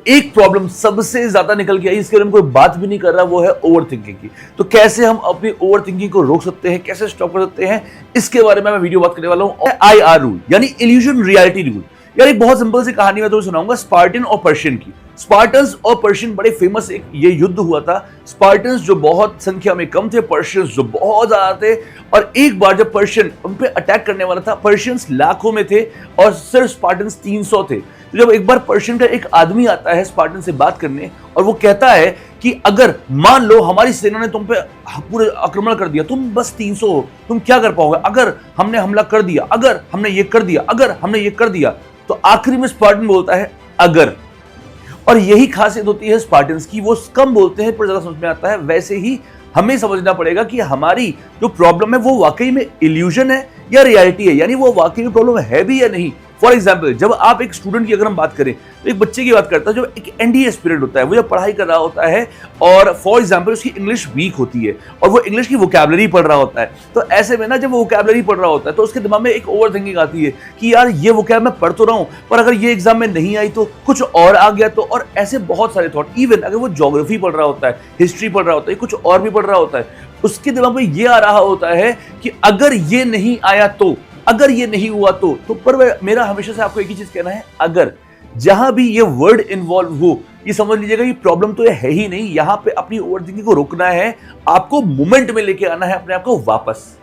एक प्रॉब्लम सबसे ज्यादा निकल के आई, इसके बारे में कोई बात भी नहीं कर रहा, वो है ओवर थिंकिंग की। तो कैसे हम अपनी ओवर थिंकिंग को रोक सकते हैं, कैसे स्टॉप कर सकते हैं, इसके बारे में मैं वीडियो बात करने वाला हूं। IR रूल यानी इल्यूजन रियलिटी रूल। यार एक बहुत सिंपल सी कहानी मैं तुम्हें सुनाऊंगा स्पार्टन और पर्शियन की। स्पार्टन्स और पर्शियन बड़े फेमस एक ये युद्ध हुआ था। स्पार्टन्स जो बहुत संख्या में कम थे, पर्शियंस जो बहुत ज्यादा थे। और एक बार जब पर्शियन उन पे अटैक करने वाला था, पर्शियंस लाखों में थे और सिर्फ स्पार्टन्स 300 थे। तो जब एक बार पर्शियन का एक आदमी आता है स्पार्टन से बात करने और वो कहता है कि अगर मान लो हमारी सेना ने तुम पे पूरे आक्रमण कर दिया, तुम बस 300 हो, तुम क्या कर पाओगे? अगर हमने हमला कर दिया, अगर हमने ये कर दिया, अगर हमने ये कर दिया, तो आखिरी में स्पार्टन बोलता है अगर। और यही खासियत होती है स्पार्टन्स की, वो कम बोलते हैं पर ज्यादा समझ में आता है। वैसे ही हमें समझना पड़ेगा कि हमारी जो प्रॉब्लम है वो वाकई में इल्यूजन है या रियलिटी है, यानी वो वाकई में प्रॉब्लम है भी या नहीं। फॉर एग्जाम्पल, जब आप एक स्टूडेंट की अगर हम बात करें, तो एक बच्चे की बात करता है जो एक एनडीए एस्पिरेंट होता है, वो जब पढ़ाई कर रहा होता है और फॉर एग्जाम्पल उसकी इंग्लिश वीक होती है और वो इंग्लिश की वोकैबुलरी पढ़ रहा होता है, तो ऐसे में ना जब वो वोकैबुलरी पढ़ रहा होता है तो उसके दिमाग में एक ओवर थिंकिंग आती है कि यार ये वोकैब मैं पढ़ तो रहा हूं, पर अगर ये एग्जाम में नहीं आई तो कुछ और आ गया तो। और ऐसे बहुत सारे थॉट, इवन अगर वो ज्योग्राफी पढ़ रहा होता है, हिस्ट्री पढ़ रहा होता है, कुछ और भी पढ़ रहा होता है, उसके दिमाग में ये आ रहा होता है कि अगर ये नहीं आया तो, अगर ये नहीं हुआ तो पर मेरा हमेशा से आपको एक ही चीज कहना है, अगर जहां भी ये वर्ड इन्वॉल्व हो, ये समझ लीजिएगा ये प्रॉब्लम तो ये है ही नहीं। यहां पे अपनी ओवरथिंकिंग को रोकना है, आपको मोमेंट में लेके आना है अपने आप को वापस।